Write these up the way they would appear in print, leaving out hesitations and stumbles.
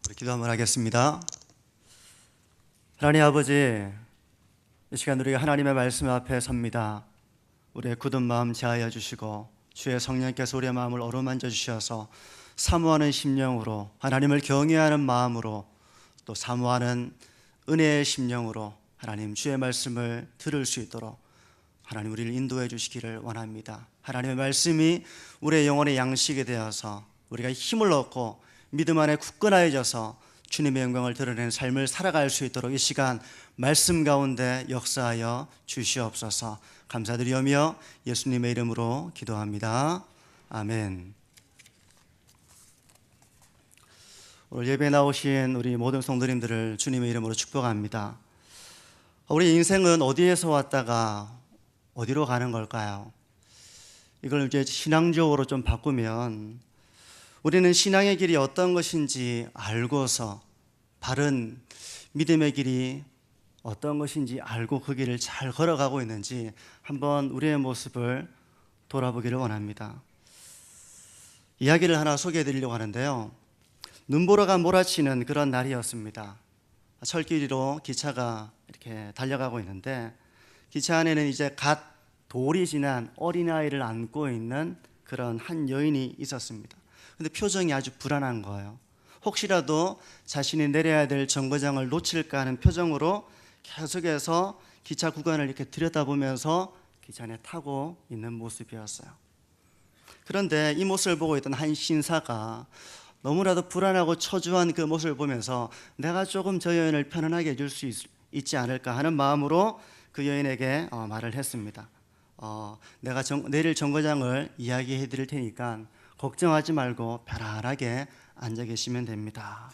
기도 한번 하겠습니다. 하나님 아버지, 이 시간 우리가 하나님의 말씀 앞에 섭니다. 우리의 굳은 마음 제하여 주시고 주의 성령께서 우리의 마음을 어루만져 주셔서 사모하는 심령으로, 하나님을 경외하는 마음으로, 또 사모하는 은혜의 심령으로 하나님 주의 말씀을 들을 수 있도록 하나님 우리를 인도해 주시기를 원합니다. 하나님의 말씀이 우리의 영혼의 양식이 되어서 우리가 힘을 얻고 믿음 안에 굳건하여져서 주님의 영광을 드러내는 삶을 살아갈 수 있도록 이 시간 말씀 가운데 역사하여 주시옵소서. 감사드리오며 예수님의 이름으로 기도합니다. 아멘. 오늘 예배에 나오신 우리 모든 성도님들을 주님의 이름으로 축복합니다. 우리 인생은 어디에서 왔다가 어디로 가는 걸까요? 이걸 이제 신앙적으로 좀 바꾸면 우리는 신앙의 길이 어떤 것인지 알고서 바른 믿음의 길이 어떤 것인지 알고 그 길을 잘 걸어가고 있는지 한번 우리의 모습을 돌아보기를 원합니다. 이야기를 하나 소개해 드리려고 하는데요. 눈보라가 몰아치는 그런 날이었습니다. 철길로 기차가 이렇게 달려가고 있는데 기차 안에는 이제 갓 돌이 지난 어린아이를 안고 있는 그런 한 여인이 있었습니다. 근데 표정이 아주 불안한 거예요. 혹시라도 자신이 내려야 될 정거장을 놓칠까 하는 표정으로 계속해서 기차 구간을 이렇게 들여다보면서 기차 안에 타고 있는 모습이었어요. 그런데 이 모습을 보고 있던 한 신사가 너무나도 불안하고 초조한 그 모습을 보면서 내가 조금 저 여인을 편안하게 해줄 수 있지 않을까 하는 마음으로 그 여인에게 말을 했습니다. 내가 내릴 정거장을 이야기해 드릴 테니까 걱정하지 말고 편안하게 앉아 계시면 됩니다.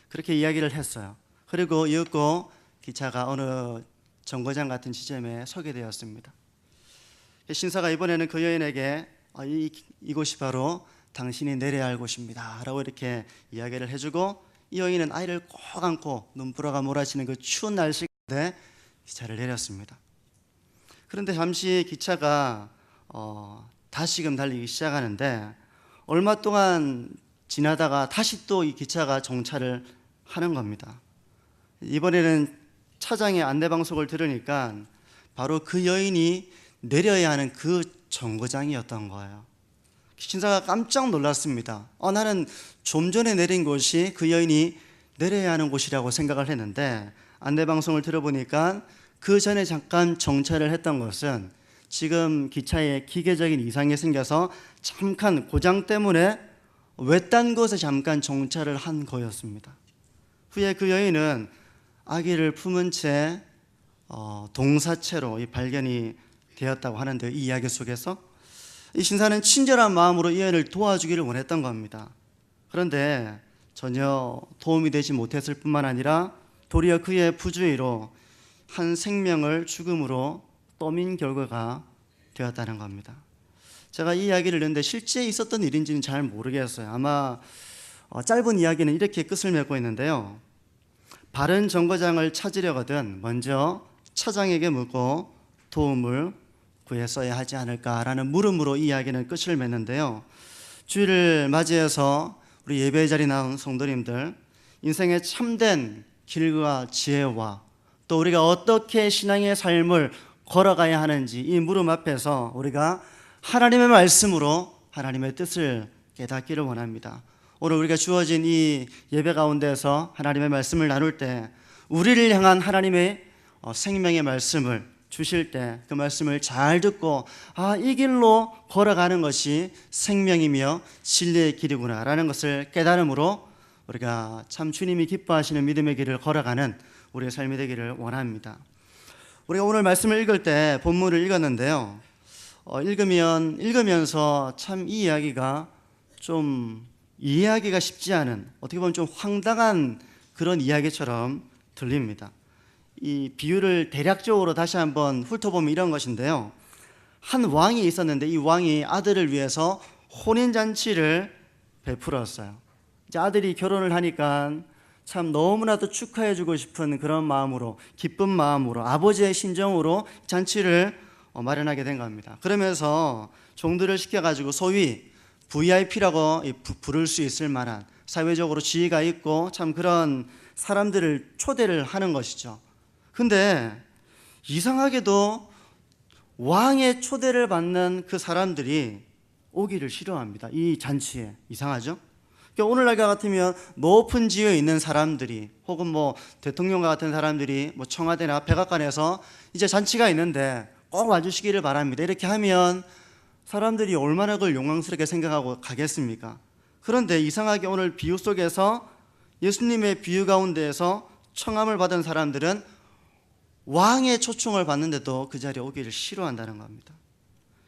그렇게 이야기를 했어요. 그리고 이윽고 기차가 어느 정거장 같은 지점에 서게 되었습니다. 신사가 이번에는 그 여인에게 이곳이 바로 당신이 내려야 할 곳입니다 라고 이렇게 이야기를 해주고 이 여인은 아이를 꼭 안고 눈보라가 몰아치는 그 추운 날씨 가운데 기차를 내렸습니다. 그런데 잠시 기차가 다시금 달리기 시작하는데 얼마 동안 지나다가 다시 또 이 기차가 정차를 하는 겁니다. 이번에는 차장의 안내방송을 들으니까 바로 그 여인이 내려야 하는 그 정거장이었던 거예요. 신사가 깜짝 놀랐습니다. 나는 좀 전에 내린 곳이 그 여인이 내려야 하는 곳이라고 생각을 했는데 안내방송을 들어보니까 그 전에 잠깐 정차를 했던 것은 지금 기차에 기계적인 이상이 생겨서 잠깐 고장 때문에 외딴 곳에 잠깐 정차를 한 거였습니다. 후에 그 여인은 아기를 품은 채 동사체로 발견이 되었다고 하는데 이 이야기 속에서 이 신사는 친절한 마음으로 이 여인을 도와주기를 원했던 겁니다. 그런데 전혀 도움이 되지 못했을 뿐만 아니라 도리어 그의 부주의로 한 생명을 죽음으로 떠민 결과가 되었다는 겁니다. 제가 이 이야기를 듣는데 실제 있었던 일인지는 잘 모르겠어요. 아마 짧은 이야기는 이렇게 끝을 맺고 있는데요. 바른 정거장을 찾으려거든 먼저 차장에게 묻고 도움을 구했어야 하지 않을까라는 물음으로 이 이야기는 끝을 맺는데요. 주일을 맞이해서 우리 예배 자리에 나온 성도님들, 인생의 참된 길과 지혜와 또 우리가 어떻게 신앙의 삶을 걸어가야 하는지 이 물음 앞에서 우리가 하나님의 말씀으로 하나님의 뜻을 깨닫기를 원합니다. 오늘 우리가 주어진 이 예배 가운데서 하나님의 말씀을 나눌 때 우리를 향한 하나님의 생명의 말씀을 주실 때 그 말씀을 잘 듣고 이 길로 걸어가는 것이 생명이며 진리의 길이구나 라는 것을 깨달음으로 우리가 참 주님이 기뻐하시는 믿음의 길을 걸어가는 우리의 삶이 되기를 원합니다. 우리가 오늘 말씀을 읽을 때 본문을 읽었는데요. 읽으면서 참 이 이야기가 좀 이해하기가 쉽지 않은, 어떻게 보면 좀 황당한 그런 이야기처럼 들립니다. 이 비유를 대략적으로 다시 한번 훑어보면 이런 것인데요. 한 왕이 있었는데 이 왕이 아들을 위해서 혼인잔치를 베풀었어요. 이제 아들이 결혼을 하니까 참 너무나도 축하해주고 싶은 그런 마음으로, 기쁜 마음으로, 아버지의 심정으로 잔치를 마련하게 된 겁니다. 그러면서 종들을 시켜가지고 소위 VIP라고 부를 수 있을 만한 사회적으로 지위가 있고 참 그런 사람들을 초대를 하는 것이죠. 근데 이상하게도 왕의 초대를 받는 그 사람들이 오기를 싫어합니다. 이 잔치에. 이상하죠? 그러니까 오늘날과 같으면 높은 지위에 있는 사람들이 혹은 뭐 대통령과 같은 사람들이 뭐 청와대나 백악관에서 이제 잔치가 있는데 꼭 와주시기를 바랍니다. 이렇게 하면 사람들이 얼마나 그걸 영광스럽게 생각하고 가겠습니까? 그런데 이상하게 오늘 비유 속에서 예수님의 비유 가운데에서 청함을 받은 사람들은 왕의 초청을 받는데도 그 자리에 오기를 싫어한다는 겁니다.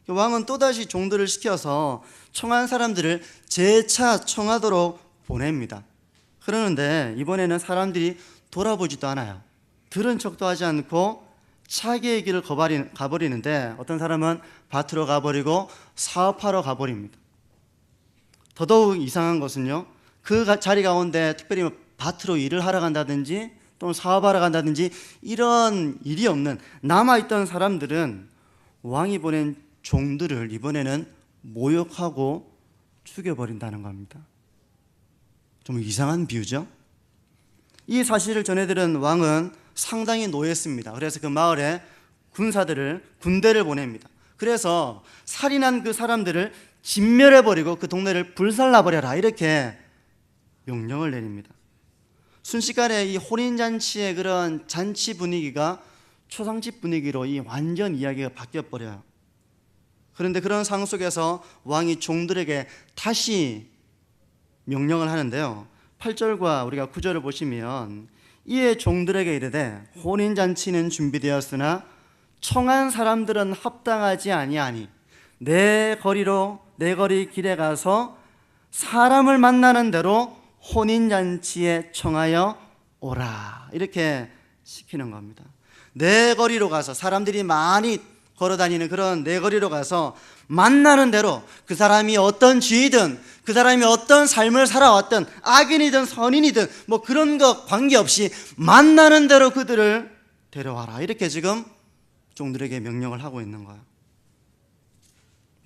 왕은 또다시 종들을 시켜서 청한 사람들을 재차 청하도록 보냅니다. 그러는데 이번에는 사람들이 돌아보지도 않아요. 들은 척도 하지 않고 자기의 길을 가버리는데 어떤 사람은 밭으로 가버리고 사업하러 가버립니다. 더더욱 이상한 것은요, 그 자리 가운데 특별히 밭으로 일을 하러 간다든지 또는 사업하러 간다든지 이런 일이 없는 남아있던 사람들은 왕이 보낸 종들을 이번에는 모욕하고 죽여버린다는 겁니다. 좀 이상한 비유죠? 이 사실을 전해들은 왕은 상당히 노했습니다. 그래서 그 마을에 군대를 보냅니다. 그래서 살인한 그 사람들을 진멸해버리고 그 동네를 불살라버려라 이렇게 명령을 내립니다. 순식간에 이 혼인잔치의 그런 잔치 분위기가 초상집 분위기로 이 완전 이야기가 바뀌어버려요. 그런데 그런 상황 속에서 왕이 종들에게 다시 명령을 하는데요, 8절과 우리가 9절을 보시면 이에 종들에게 이르되 혼인잔치는 준비되었으나 청한 사람들은 합당하지 아니하니 내 거리 길에 가서 사람을 만나는 대로 혼인잔치에 청하여 오라 이렇게 시키는 겁니다. 내 거리로 가서 사람들이 많이 걸어다니는 그런 내 거리로 가서 만나는 대로 그 사람이 어떤 지위든 그 사람이 어떤 삶을 살아왔든 악인이든 선인이든 뭐 그런 거 관계없이 만나는 대로 그들을 데려와라 이렇게 지금 종들에게 명령을 하고 있는 거예요.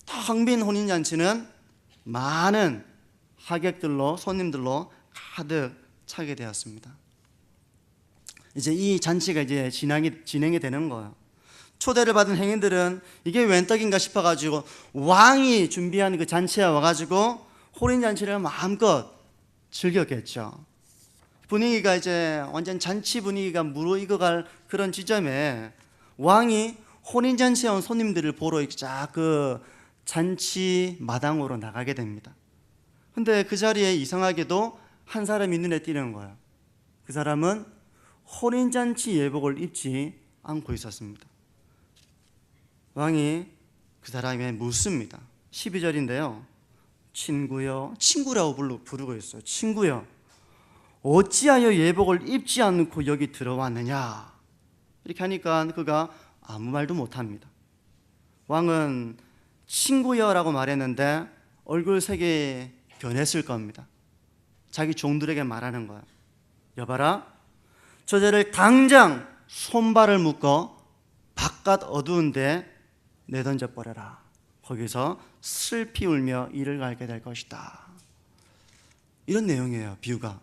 텅 빈 혼인잔치는 많은 하객들로 손님들로 가득 차게 되었습니다. 이제 이 잔치가 이제 진행이 되는 거예요. 초대를 받은 행인들은 이게 웬 떡인가 싶어가지고 왕이 준비한 그 잔치에 와가지고 혼인잔치를 마음껏 즐겼겠죠. 분위기가 이제 완전 잔치 분위기가 무르익어갈 그런 지점에 왕이 혼인잔치에 온 손님들을 보러 쫙 그 잔치 마당으로 나가게 됩니다. 근데 그 자리에 이상하게도 한 사람이 눈에 띄는 거예요. 그 사람은 혼인잔치 예복을 입지 않고 있었습니다. 왕이 그 사람에 묻습니다. 12절인데요. 친구여, 친구라고 부르고 있어요. 친구여, 어찌하여 예복을 입지 않고 여기 들어왔느냐? 이렇게 하니까 그가 아무 말도 못합니다. 왕은 친구여라고 말했는데 얼굴색이 변했을 겁니다. 자기 종들에게 말하는 거야. 여봐라, 저자를 당장 손발을 묶어 바깥 어두운 데 내던져 버려라. 거기서 슬피 울며 이를 갈게 될 것이다. 이런 내용이에요, 비유가.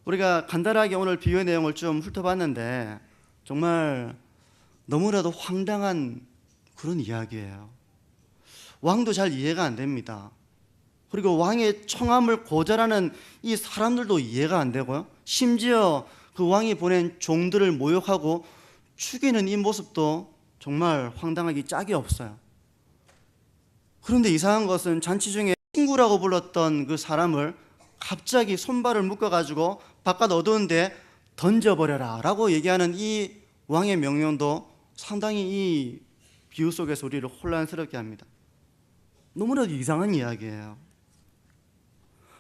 우리가 간단하게 오늘 비유의 내용을 좀 훑어봤는데 정말 너무나도 황당한 그런 이야기예요. 왕도 잘 이해가 안 됩니다. 그리고 왕의 청함을 거절하는 이 사람들도 이해가 안 되고요. 심지어 그 왕이 보낸 종들을 모욕하고 죽이는 이 모습도 정말 황당하기 짝이 없어요. 그런데 이상한 것은 잔치 중에 친구라고 불렀던 그 사람을 갑자기 손발을 묶어가지고 바깥 어두운데 던져버려라 라고 얘기하는 이 왕의 명령도 상당히 이 비유 속에서 우리를 혼란스럽게 합니다. 너무나도 이상한 이야기예요.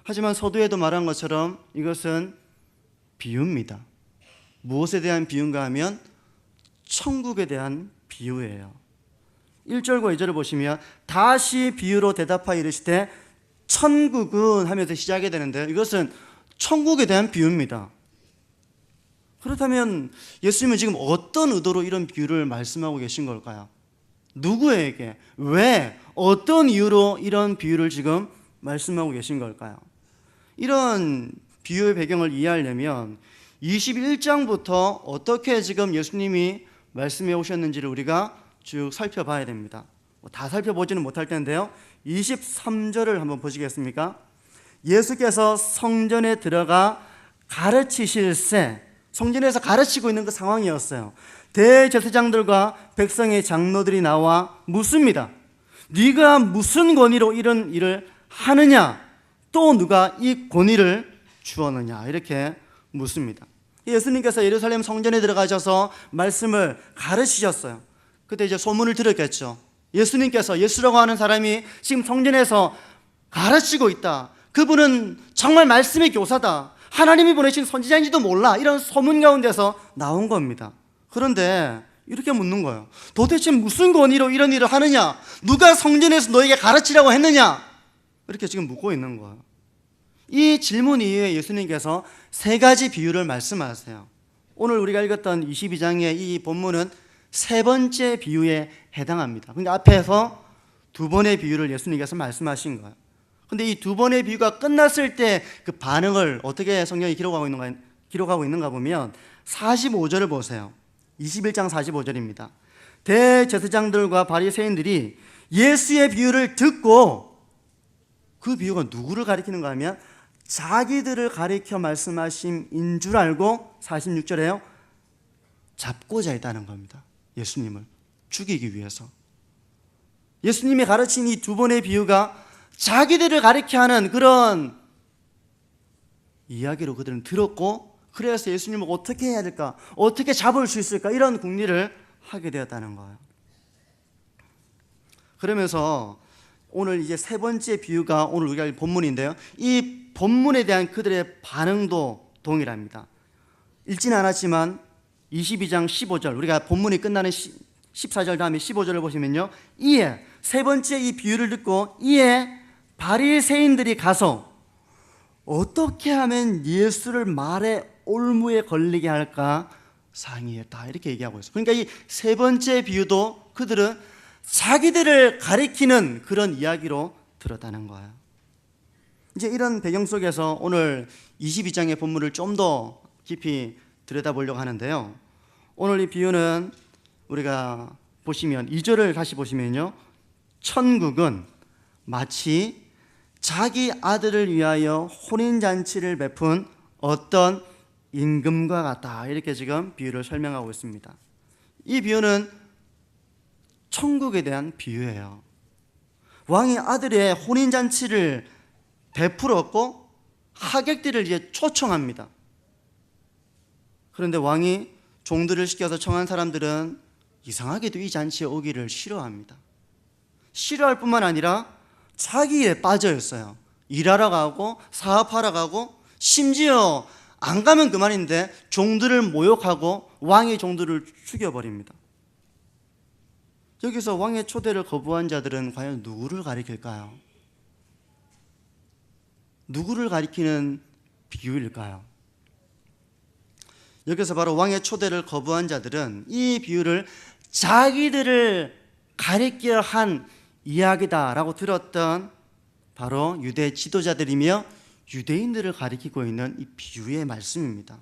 하지만 서두에도 말한 것처럼 이것은 비유입니다. 무엇에 대한 비유인가 하면 천국에 대한 비유예요. 1절과 2절을 보시면 다시 비유로 대답하여 이르시되 천국은 하면서 시작이 되는데요, 이것은 천국에 대한 비유입니다. 그렇다면 예수님은 지금 어떤 의도로 이런 비유를 말씀하고 계신 걸까요? 누구에게, 왜, 어떤 이유로 이런 비유를 지금 말씀하고 계신 걸까요? 이런 비유의 배경을 이해하려면 21장부터 어떻게 지금 예수님이 말씀해 오셨는지를 우리가 쭉 살펴봐야 됩니다. 다 살펴보지는 못할 텐데요. 23절을 한번 보시겠습니까? 예수께서 성전에 들어가 가르치실새, 성전에서 가르치고 있는 그 상황이었어요. 대제사장들과 백성의 장로들이 나와 묻습니다. 네가 무슨 권위로 이런 일을 하느냐? 또 누가 이 권위를 주었느냐? 이렇게 묻습니다. 예수님께서 예루살렘 성전에 들어가셔서 말씀을 가르치셨어요. 그때 이제 소문을 들었겠죠. 예수님께서, 예수라고 하는 사람이 지금 성전에서 가르치고 있다. 그분은 정말 말씀의 교사다. 하나님이 보내신 선지자인지도 몰라. 이런 소문 가운데서 나온 겁니다. 그런데 이렇게 묻는 거예요. 도대체 무슨 권위로 이런 일을 하느냐? 누가 성전에서 너에게 가르치라고 했느냐? 이렇게 지금 묻고 있는 거예요. 이 질문 이후에 예수님께서 세 가지 비유를 말씀하세요. 오늘 우리가 읽었던 22장의 이 본문은 세 번째 비유에 해당합니다. 그러니까 앞에서 두 번의 비유를 예수님께서 말씀하신 거예요. 근데 이 두 번의 비유가 끝났을 때 그 반응을 어떻게 성경이 기록하고 있는가 보면 45절을 보세요. 21장 45절입니다. 대제사장들과 바리새인들이 예수의 비유를 듣고, 그 비유가 누구를 가리키는가 하면 자기들을 가리켜 말씀하심인 줄 알고 46절에요. 잡고자 했다는 겁니다. 예수님을 죽이기 위해서. 예수님이 가르친 이 두 번의 비유가 자기들을 가리켜 하는 그런 이야기로 그들은 들었고, 그래서 예수님을 어떻게 해야 될까? 어떻게 잡을 수 있을까? 이런 궁리를 하게 되었다는 거예요. 그러면서 오늘 이제 세 번째 비유가 오늘 우리가 본문인데요. 이 본문에 대한 그들의 반응도 동일합니다. 읽지는 않았지만 22장 15절, 우리가 본문이 끝나는 14절 다음에 15절을 보시면요. 이에, 세 번째 이 비유를 듣고 이에 바리새인들이 가서 어떻게 하면 예수를 말의 올무에 걸리게 할까 상의했다, 이렇게 얘기하고 있어요. 그러니까 이 세 번째 비유도 그들은 자기들을 가리키는 그런 이야기로 들었다는 거예요. 이제 이런 배경 속에서 오늘 22장의 본문을 좀 더 깊이 들여다보려고 하는데요. 오늘 이 비유는 우리가 보시면 2절을 다시 보시면요. 천국은 마치 자기 아들을 위하여 혼인잔치를 베푼 어떤 임금과 같다, 이렇게 지금 비유를 설명하고 있습니다. 이 비유는 천국에 대한 비유예요. 왕이 아들의 혼인잔치를 베풀었고 하객들을 이제 초청합니다. 그런데 왕이 종들을 시켜서 청한 사람들은 이상하게도 이 잔치에 오기를 싫어합니다. 싫어할 뿐만 아니라 자기 일에 빠져 있어요. 일하러 가고 사업하러 가고, 심지어 안 가면 그만인데 종들을 모욕하고 왕의 종들을 죽여버립니다. 여기서 왕의 초대를 거부한 자들은 과연 누구를 가리킬까요? 누구를 가리키는 비유일까요? 여기서 바로 왕의 초대를 거부한 자들은 이 비유를 자기들을 가리켜 한 이야기다라고 들었던 바로 유대 지도자들이며 유대인들을 가리키고 있는 이 비유의 말씀입니다.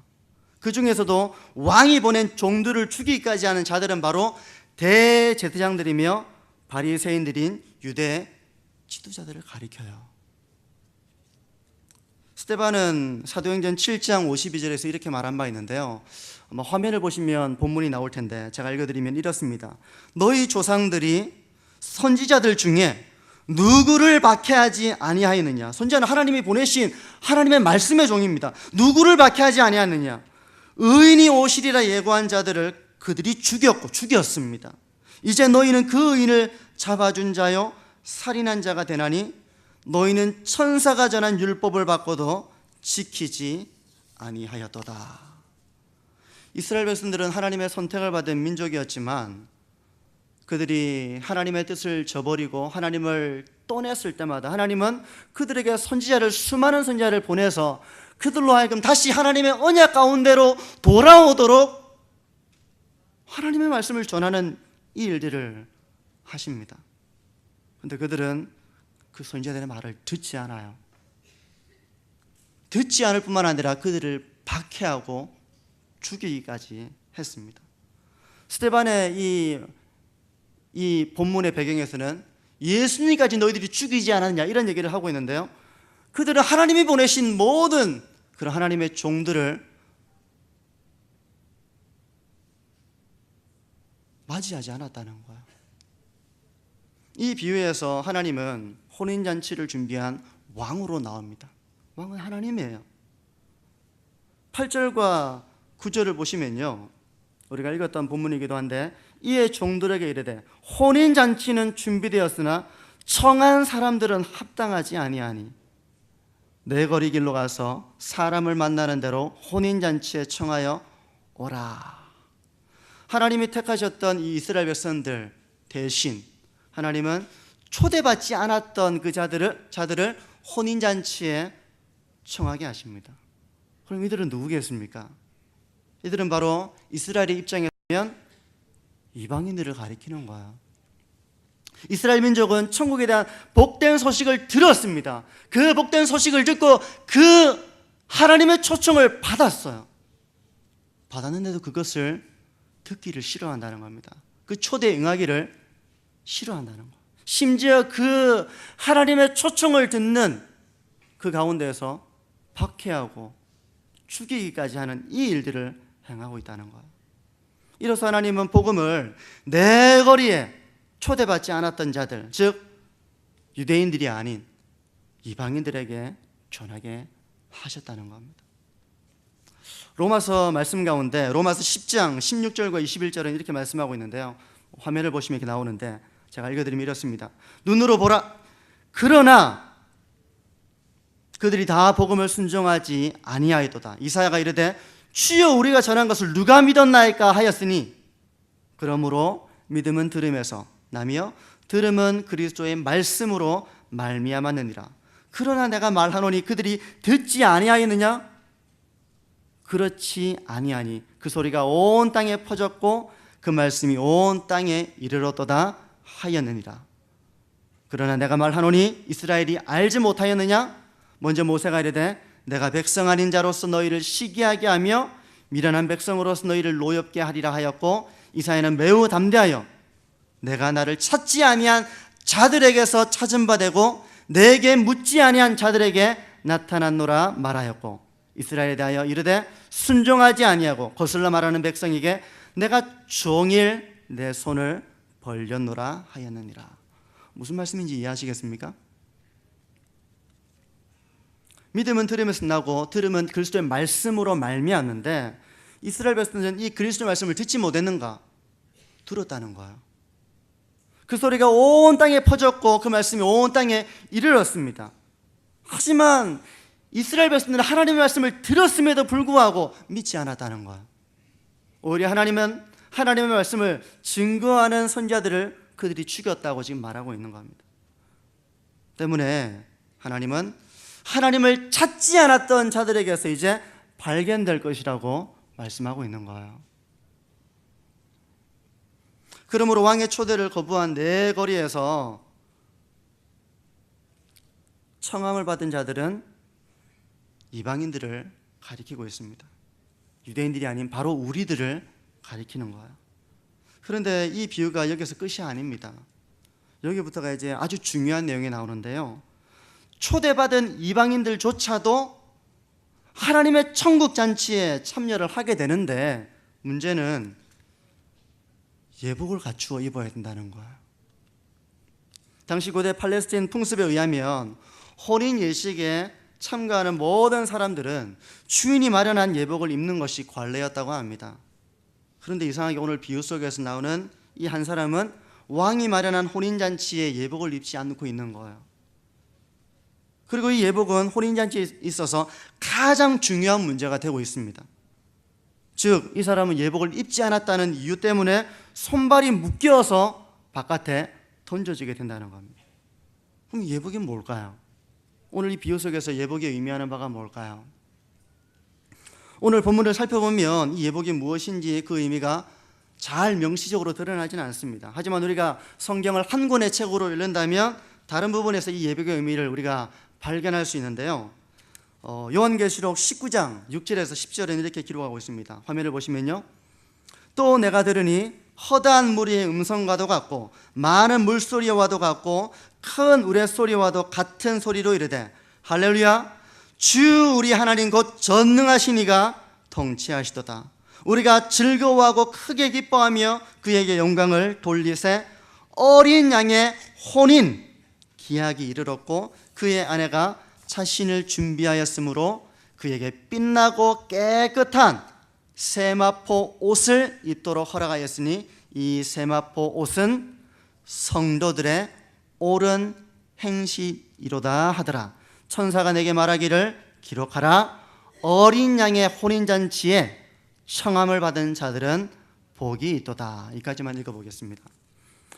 그 중에서도 왕이 보낸 종들을 죽이기까지 하는 자들은 바로 대제사장들이며 바리새인들인 유대 지도자들을 가리켜요. 스데반은 사도행전 7장 52절에서 이렇게 말한 바 있는데요. 아마 화면을 보시면 본문이 나올 텐데 제가 읽어드리면 이렇습니다. 너희 조상들이 선지자들 중에 누구를 박해하지 아니하였느냐? 선지자는 하나님이 보내신 하나님의 말씀의 종입니다. 누구를 박해하지 아니하느냐? 의인이 오시리라 예고한 자들을 그들이 죽였습니다. 이제 너희는 그 의인을 잡아준 자요 살인한 자가 되나니 너희는 천사가 전한 율법을 받고도 지키지 아니하였도다. 이스라엘 백성들은 하나님의 선택을 받은 민족이었지만 그들이 하나님의 뜻을 저버리고 하나님을 떠났을 때마다 하나님은 그들에게 수많은 선지자를 보내서 그들로 하여금 다시 하나님의 언약 가운데로 돌아오도록 하나님의 말씀을 전하는 이 일들을 하십니다. 그런데 그들은 그 선지자들의 말을 듣지 않아요. 듣지 않을 뿐만 아니라 그들을 박해하고 죽이기까지 했습니다. 스데반의 이 본문의 배경에서는 예수님까지 너희들이 죽이지 않았냐 이런 얘기를 하고 있는데요, 그들은 하나님이 보내신 모든 그런 하나님의 종들을 맞이하지 않았다는 거예요. 이 비유에서 하나님은 혼인잔치를 준비한 왕으로 나옵니다. 왕은 하나님이에요. 8절과 9절을 보시면요, 우리가 읽었던 본문이기도 한데, 이에 종들에게 이르되 혼인잔치는 준비되었으나 청한 사람들은 합당하지 아니하니 내 거리 길로 가서 사람을 만나는 대로 혼인잔치에 청하여 오라. 하나님이 택하셨던 이 이스라엘 백성들 대신 하나님은 초대받지 않았던 그 자들을 혼인잔치에 청하게 하십니다. 그럼 이들은 누구겠습니까? 이들은 바로 이스라엘의 입장에 보면 이방인들을 가리키는 거야. 이스라엘 민족은 천국에 대한 복된 소식을 들었습니다. 그 복된 소식을 듣고 그 하나님의 초청을 받았어요. 받았는데도 그것을 듣기를 싫어한다는 겁니다. 그 초대에 응하기를 싫어한다는 거예요. 심지어 그 하나님의 초청을 듣는 그 가운데에서 박해하고 죽이기까지 하는 이 일들을 행하고 있다는 거예요. 이로써 하나님은 복음을 내 거리에 초대받지 않았던 자들, 즉 유대인들이 아닌 이방인들에게 전하게 하셨다는 겁니다. 로마서 말씀 가운데 로마서 10장 16절과 21절은 이렇게 말씀하고 있는데요, 화면을 보시면 이렇게 나오는데 제가 읽어드리면 이렇습니다. 눈으로 보라. 그러나 그들이 다 복음을 순종하지 아니하였도다. 이사야가 이르되 주여 우리가 전한 것을 누가 믿었나이까 하였으니 그러므로 믿음은 들음에서 나며 들음은 그리스도의 말씀으로 말미암았느니라. 그러나 내가 말하노니 그들이 듣지 아니하였느냐? 그렇지 아니하니 그 소리가 온 땅에 퍼졌고 그 말씀이 온 땅에 이르렀도다 하였느니라. 그러나 내가 말하노니 이스라엘이 알지 못하였느냐? 먼저 모세가 이르되 내가 백성 아닌 자로서 너희를 시기하게 하며 미련한 백성으로서 너희를 노엽게 하리라 하였고, 이사야는 매우 담대하여 내가 나를 찾지 아니한 자들에게서 찾은 바 되고 내게 묻지 아니한 자들에게 나타났노라 말하였고, 이스라엘에 대하여 이르되 순종하지 아니하고 거슬러 말하는 백성에게 내가 종일 내 손을 벌렸노라 하였느니라. 무슨 말씀인지 이해하시겠습니까? 믿음은 들음에서 나고 들음은 그리스도의 말씀으로 말미암는데, 이스라엘 백성들은 이 그리스도의 말씀을 듣지 못했는가? 들었다는 거예요. 그 소리가 온 땅에 퍼졌고 그 말씀이 온 땅에 이르렀습니다. 하지만 이스라엘 백성들은 하나님의 말씀을 들었음에도 불구하고 믿지 않았다는 거예요. 오히려 하나님은 하나님의 말씀을 증거하는 선지자들을 그들이 죽였다고 지금 말하고 있는 겁니다. 때문에 하나님은 하나님을 찾지 않았던 자들에게서 이제 발견될 것이라고 말씀하고 있는 거예요. 그러므로 왕의 초대를 거부한 내 거리에서 청함을 받은 자들은 이방인들을 가리키고 있습니다. 유대인들이 아닌 바로 우리들을 가리키는 거예요. 그런데 이 비유가 여기서 끝이 아닙니다. 여기부터가 이제 아주 중요한 내용이 나오는데요, 초대받은 이방인들조차도 하나님의 천국 잔치에 참여를 하게 되는데, 문제는 예복을 갖추어 입어야 된다는 거예요. 당시 고대 팔레스타인 풍습에 의하면 혼인 예식에 참가하는 모든 사람들은 주인이 마련한 예복을 입는 것이 관례였다고 합니다. 그런데 이상하게 오늘 비유 속에서 나오는 이 한 사람은 왕이 마련한 혼인잔치에 예복을 입지 않고 있는 거예요. 그리고 이 예복은 혼인잔치에 있어서 가장 중요한 문제가 되고 있습니다. 즉, 이 사람은 예복을 입지 않았다는 이유 때문에 손발이 묶여서 바깥에 던져지게 된다는 겁니다. 그럼 예복이 뭘까요? 오늘 이 비유 속에서 예복이 의미하는 바가 뭘까요? 오늘 본문을 살펴보면 이 예복이 무엇인지 그 의미가 잘 명시적으로 드러나지는 않습니다. 하지만 우리가 성경을 한 권의 책으로 읽는다면 다른 부분에서 이 예복의 의미를 우리가 발견할 수 있는데요, 요한계시록 19장 6절에서 10절은 이렇게 기록하고 있습니다. 화면을 보시면요, 또 내가 들으니 허다한 무리의 음성과도 같고 많은 물소리와도 같고 큰 우레소리와도 같은 소리로 이르되 할렐루야, 주 우리 하나님 곧 전능하신 이가 통치하시도다. 우리가 즐거워하고 크게 기뻐하며 그에게 영광을 돌리세. 어린 양의 혼인 기약이 이르렀고 그의 아내가 자신을 준비하였으므로 그에게 빛나고 깨끗한 세마포 옷을 입도록 허락하였으니 이 세마포 옷은 성도들의 옳은 행실이로다 하더라. 천사가 내게 말하기를 기록하라. 어린 양의 혼인잔치에 청함을 받은 자들은 복이 있도다. 여기까지만 읽어보겠습니다.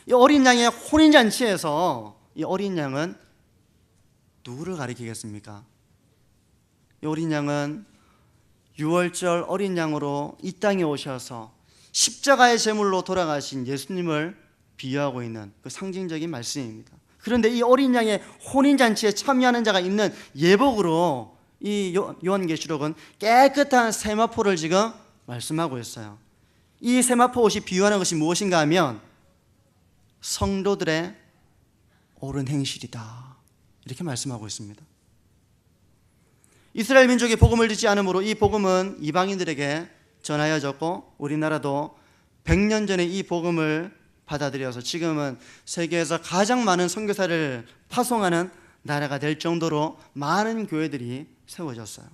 이 어린 양의 혼인잔치에서 이 어린 양은 누구를 가리키겠습니까? 이 어린 양은 유월절 어린 양으로 이 땅에 오셔서 십자가의 제물로 돌아가신 예수님을 비유하고 있는 그 상징적인 말씀입니다. 그런데 이 어린 양의 혼인잔치에 참여하는 자가 있는 예복으로 이 요한계시록은 깨끗한 세마포를 지금 말씀하고 있어요. 이 세마포 옷이 비유하는 것이 무엇인가 하면 성도들의 옳은 행실이다, 이렇게 말씀하고 있습니다. 이스라엘 민족이 복음을 듣지 않으므로 이 복음은 이방인들에게 전하여졌고 우리나라도 100년 전에 이 복음을 받아들여서 지금은 세계에서 가장 많은 선교사를 파송하는 나라가 될 정도로 많은 교회들이 세워졌어요.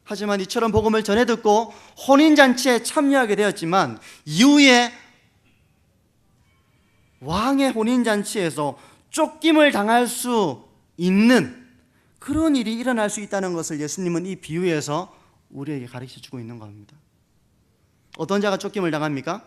하지만 이처럼 복음을 전해 듣고 혼인잔치에 참여하게 되었지만 이후에 왕의 혼인잔치에서 쫓김을 당할 수 있는 그런 일이 일어날 수 있다는 것을 예수님은 이 비유에서 우리에게 가르쳐주고 있는 겁니다. 어떤 자가 쫓김을 당합니까?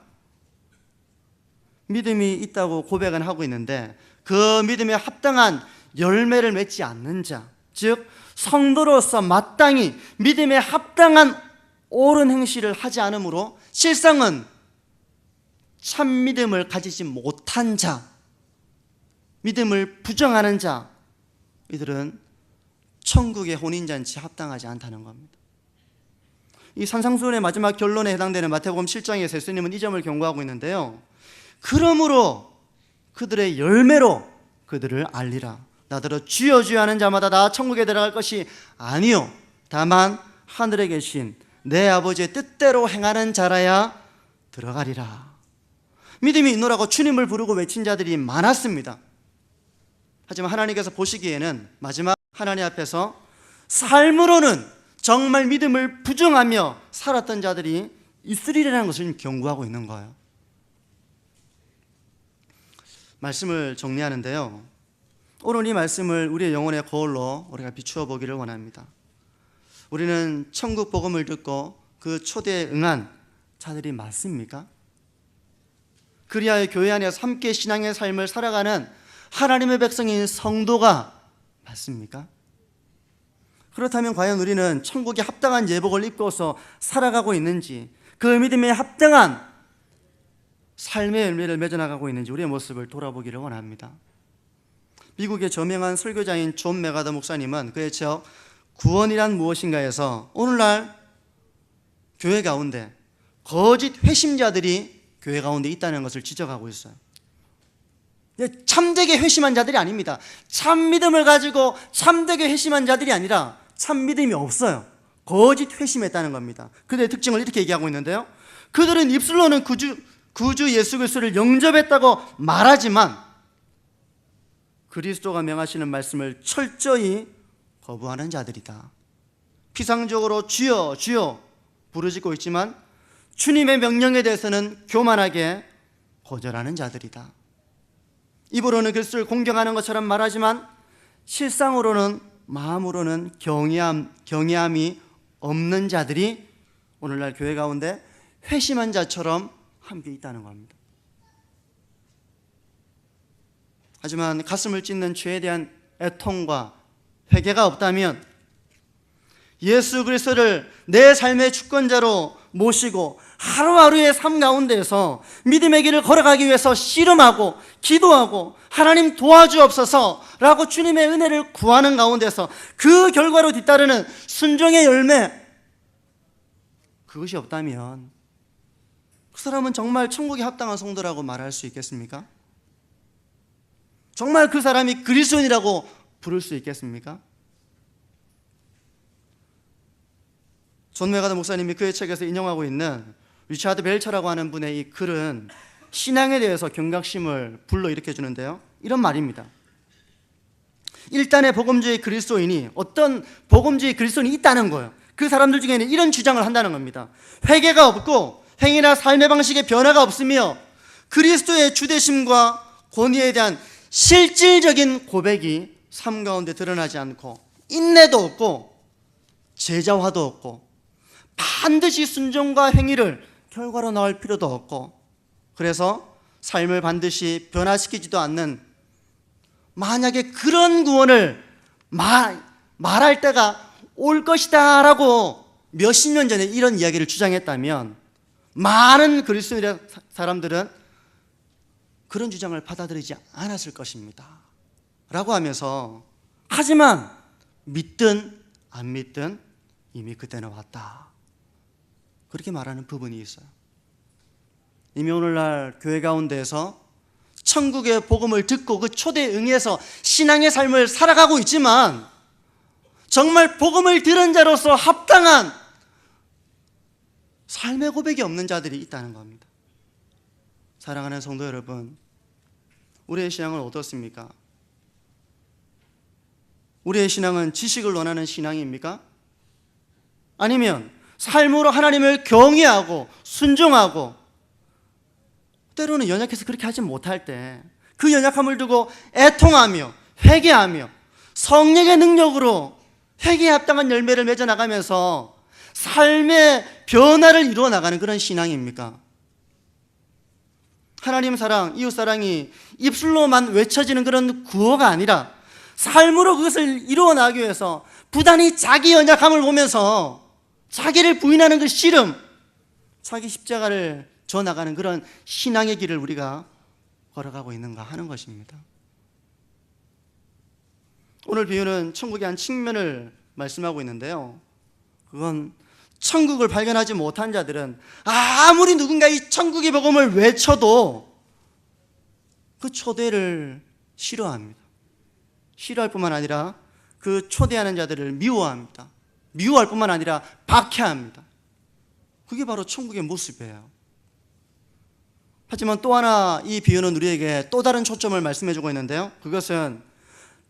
믿음이 있다고 고백은 하고 있는데 그 믿음에 합당한 열매를 맺지 않는 자, 즉 성도로서 마땅히 믿음에 합당한 옳은 행실을 하지 않으므로 실상은 참 믿음을 가지지 못한 자, 믿음을 부정하는 자, 이들은 천국의 혼인잔치에 합당하지 않다는 겁니다. 이 산상수훈의 마지막 결론에 해당되는 마태복음 7장에서 예수님은 이 점을 경고하고 있는데요, 그러므로 그들의 열매로 그들을 알리라. 나더러 주여 주여 하는 자마다 다 천국에 들어갈 것이 아니요 다만 하늘에 계신 내 아버지의 뜻대로 행하는 자라야 들어가리라. 믿음이 있노라고 주님을 부르고 외친 자들이 많았습니다. 하지만 하나님께서 보시기에는 마지막 하나님 앞에서 삶으로는 정말 믿음을 부정하며 살았던 자들이 있으리라는 것을 경고하고 있는 거예요. 말씀을 정리하는데요, 오늘 이 말씀을 우리의 영혼의 거울로 우리가 비추어 보기를 원합니다. 우리는 천국 복음을 듣고 그 초대에 응한 자들이 맞습니까? 그리하여 교회 안에서 함께 신앙의 삶을 살아가는 하나님의 백성인 성도가 맞습니까? 그렇다면 과연 우리는 천국에 합당한 예복을 입고서 살아가고 있는지, 그 믿음에 합당한 삶의 열매를 맺어나가고 있는지 우리의 모습을 돌아보기를 원합니다. 미국의 저명한 설교자인 존 메가더 목사님은 그의 책 구원이란 무엇인가에서 오늘날 교회 가운데 거짓 회심자들이 교회 가운데 있다는 것을 지적하고 있어요. 참되게 회심한 자들이 아닙니다. 참 믿음을 가지고 참되게 회심한 자들이 아니라 참 믿음이 없어요. 거짓 회심했다는 겁니다. 그들의 특징을 이렇게 얘기하고 있는데요, 그들은 입술로는 구주 예수 그리스도를 영접했다고 말하지만 그리스도가 명하시는 말씀을 철저히 거부하는 자들이다. 피상적으로 주여 주여 부르짖고 있지만 주님의 명령에 대해서는 교만하게 거절하는 자들이다. 입으로는 그리스도를 공경하는 것처럼 말하지만 실상으로는 마음으로는 경외함이 없는 자들이 오늘날 교회 가운데 회심한 자처럼 함께 있다는 겁니다. 하지만 가슴을 찢는 죄에 대한 애통과 회개가 없다면, 예수 그리스도를 내 삶의 주권자로 모시고 하루하루의 삶 가운데에서 믿음의 길을 걸어가기 위해서 씨름하고 기도하고 하나님 도와주옵소서라고 주님의 은혜를 구하는 가운데서 그 결과로 뒤따르는 순종의 열매, 그것이 없다면 그 사람은 정말 천국에 합당한 성도라고 말할 수 있겠습니까? 정말 그 사람이 그리스도인이라고 부를 수 있겠습니까? 존 메가더 목사님이 그의 책에서 인용하고 있는 리차드 벨처라고 하는 분의 이 글은 신앙에 대해서 경각심을 불러일으켜 주는데요, 이런 말입니다. 일단의 복음주의 그리스도인이, 어떤 복음주의 그리스도인이 있다는 거예요. 그 사람들 중에는 이런 주장을 한다는 겁니다. 회개가 없고 행위나 삶의 방식에 변화가 없으며 그리스도의 주되심과 권위에 대한 실질적인 고백이 삶 가운데 드러나지 않고 인내도 없고 제자화도 없고 반드시 순종과 행위를 결과로 나올 필요도 없고, 그래서 삶을 반드시 변화시키지도 않는, 만약에 그런 구원을 말할 때가 올 것이다 라고 몇십 년 전에 이런 이야기를 주장했다면 많은 그리스도인의 사람들은 그런 주장을 받아들이지 않았을 것입니다 라고 하면서, 하지만 믿든 안 믿든 이미 그때는 왔다, 그렇게 말하는 부분이 있어요. 이미 오늘날 교회 가운데에서 천국의 복음을 듣고 그 초대에 응해서 신앙의 삶을 살아가고 있지만 정말 복음을 들은 자로서 합당한 삶의 고백이 없는 자들이 있다는 겁니다. 사랑하는 성도 여러분, 우리의 신앙은 어떻습니까? 우리의 신앙은 지식을 원하는 신앙입니까? 아니면 삶으로 하나님을 경외하고 순종하고, 때로는 연약해서 그렇게 하지 못할 때 그 연약함을 두고 애통하며 회개하며 성령의 능력으로 회개에 합당한 열매를 맺어 나가면서 삶의 변화를 이루어 나가는 그런 신앙입니까? 하나님 사랑, 이웃 사랑이 입술로만 외쳐지는 그런 구호가 아니라 삶으로 그것을 이루어 나가기 위해서 부단히 자기 연약함을 보면서 자기를 부인하는 그 씨름, 자기 십자가를 져 나가는 그런 신앙의 길을 우리가 걸어가고 있는가 하는 것입니다. 오늘 비유는 천국의 한 측면을 말씀하고 있는데요, 그건 천국을 발견하지 못한 자들은 아무리 누군가 이 천국의 복음을 외쳐도 그 초대를 싫어합니다. 싫어할 뿐만 아니라 그 초대하는 자들을 미워합니다. 미워할 뿐만 아니라 박해합니다. 그게 바로 천국의 모습이에요. 하지만 또 하나 이 비유는 우리에게 또 다른 초점을 말씀해주고 있는데요, 그것은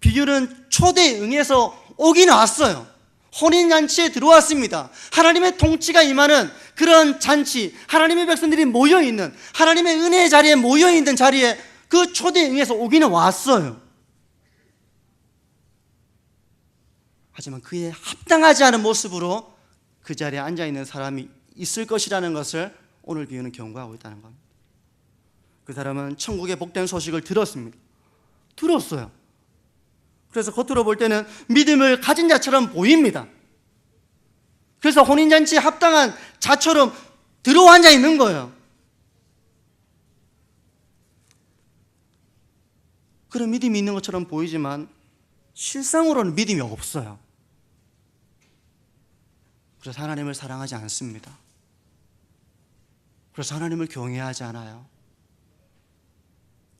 비유는 초대에 응해서 오긴 왔어요. 혼인잔치에 들어왔습니다. 하나님의 통치가 임하는 그런 잔치, 하나님의 백성들이 모여있는, 하나님의 은혜의 자리에 모여있는 자리에 그 초대에 응해서 오기는 왔어요. 하지만 그에 합당하지 않은 모습으로 그 자리에 앉아있는 사람이 있을 것이라는 것을 오늘 비유는 경고하고 있다는 겁니다. 그 사람은 천국의 복된 소식을 들었습니다. 들었어요. 그래서 겉으로 볼 때는 믿음을 가진 자처럼 보입니다. 그래서 혼인잔치에 합당한 자처럼 들어와 앉아 있는 거예요. 그런 믿음이 있는 것처럼 보이지만 실상으로는 믿음이 없어요. 그래서 하나님을 사랑하지 않습니다. 그래서 하나님을 경외하지 않아요.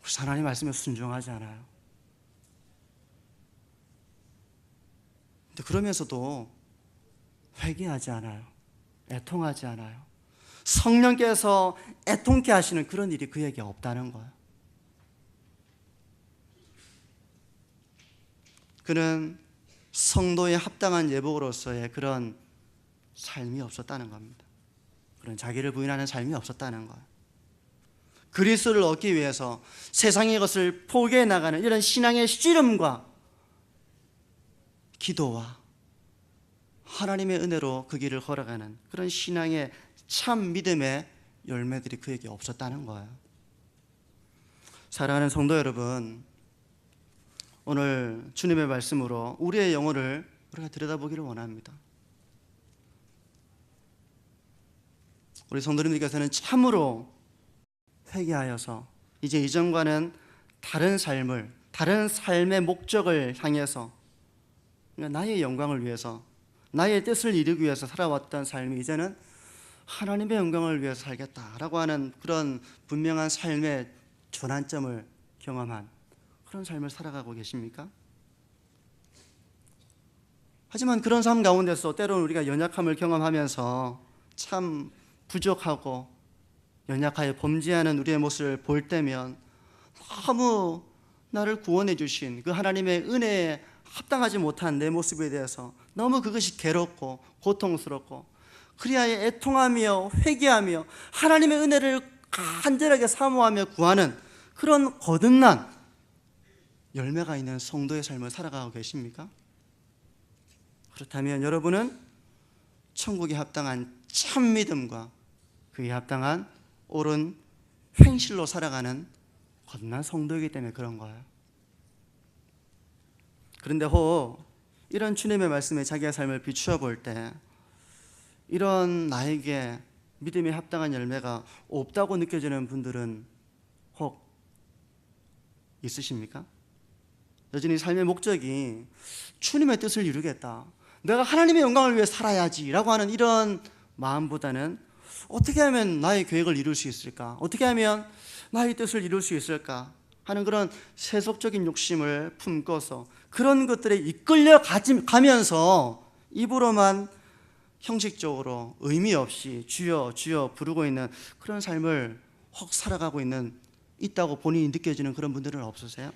그래서 하나님 말씀에 순종하지 않아요. 근데 그러면서도 회개하지 않아요. 애통하지 않아요. 성령께서 애통케 하시는 그런 일이 그에게 없다는 거예요. 그는 성도에 합당한 예복으로서의 그런 삶이 없었다는 겁니다. 그런 자기를 부인하는 삶이 없었다는 거예요. 그리스도를 얻기 위해서 세상의 것을 포기해 나가는 이런 신앙의 씨름과 기도와 하나님의 은혜로 그 길을 걸어가는 그런 신앙의 참 믿음의 열매들이 그에게 없었다는 거예요. 사랑하는 성도 여러분, 오늘 주님의 말씀으로 우리의 영혼을 우리가 들여다보기를 원합니다. 우리 성도님들께서는 참으로 회개하여서 이제 이전과는 다른 삶의 목적을 향해서, 그러니까 나의 영광을 위해서, 나의 뜻을 이루기 위해서 살아왔던 삶이 이제는 하나님의 영광을 위해서 살겠다라고 하는 그런 분명한 삶의 전환점을 경험한 그런 삶을 살아가고 계십니까? 하지만 그런 삶 가운데서 때로는 우리가 연약함을 경험하면서 참 부족하고 연약하여 범죄하는 우리의 모습을 볼 때면 너무 나를 구원해 주신 그 하나님의 은혜에 합당하지 못한 내 모습에 대해서 너무 그것이 괴롭고 고통스럽고, 그리하여 애통하며 회개하며 하나님의 은혜를 간절하게 사모하며 구하는 그런 거듭난 열매가 있는 성도의 삶을 살아가고 계십니까? 그렇다면 여러분은 천국에 합당한 참 믿음과 그에 합당한 옳은 행실로 살아가는 거듭난 성도이기 때문에 그런 거예요. 그런데 혹 이런 주님의 말씀에 자기의 삶을 비추어 볼 때 이런 나에게 믿음에 합당한 열매가 없다고 느껴지는 분들은 혹 있으십니까? 여전히 삶의 목적이 주님의 뜻을 이루겠다, 내가 하나님의 영광을 위해 살아야지 라고 하는 이런 마음보다는 어떻게 하면 나의 계획을 이룰 수 있을까, 어떻게 하면 나의 뜻을 이룰 수 있을까 하는 그런 세속적인 욕심을 품고서 그런 것들에 이끌려 가면서 입으로만 형식적으로 의미 없이 주여 주여 부르고 있는 그런 삶을 혹 살아가고 있다고 본인이 느껴지는 그런 분들은 없으세요?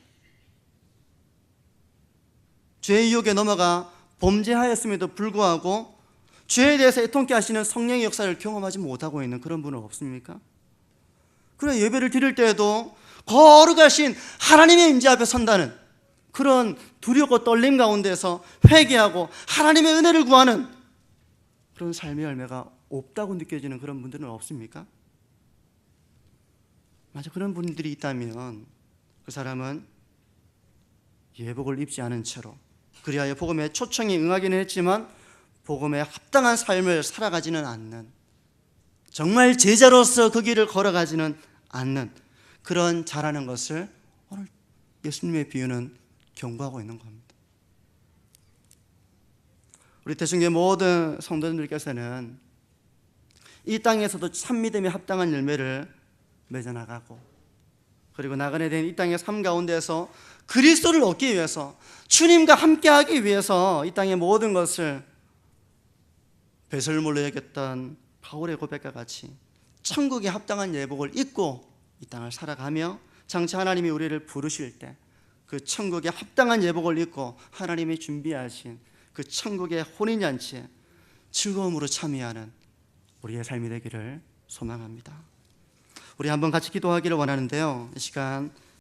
죄의 유혹에 넘어가 범죄하였음에도 불구하고 죄에 대해서 애통케 하시는 성령의 역사를 경험하지 못하고 있는 그런 분은 없습니까? 그래, 예배를 드릴 때에도 거룩하신 하나님의 임재 앞에 선다는 그런 두렵고 떨림 가운데서 회개하고 하나님의 은혜를 구하는 그런 삶의 열매가 없다고 느껴지는 그런 분들은 없습니까? 만약 그런 분들이 있다면 그 사람은 예복을 입지 않은 채로, 그리하여 복음의 초청에 응하기는 했지만 복음에 합당한 삶을 살아가지는 않는, 정말 제자로서 그 길을 걸어가지는 않는 그런 자라는 것을 오늘 예수님의 비유는 경고하고 있는 겁니다. 우리 대중교회 모든 성도님들께서는 이 땅에서도 참 믿음에 합당한 열매를 맺어나가고, 그리고 나그네 된 이 땅의 삶 가운데서 그리스도를 얻기 위해서, 주님과 함께하기 위해서 이 땅의 모든 것을 배설물로 여겼던 바울의 고백과 같이 천국에 합당한 예복을 입고 이 땅을 살아가며, 장차 하나님이 우리를 부르실 때 그 천국에 합당한 예복을 입고 하나님이 준비하신 그 천국의 혼인잔치에 즐거움으로 참여하는 우리의 삶이 되기를 소망합니다. 우리 한번 같이 기도하기를 원하는데요, 이 시간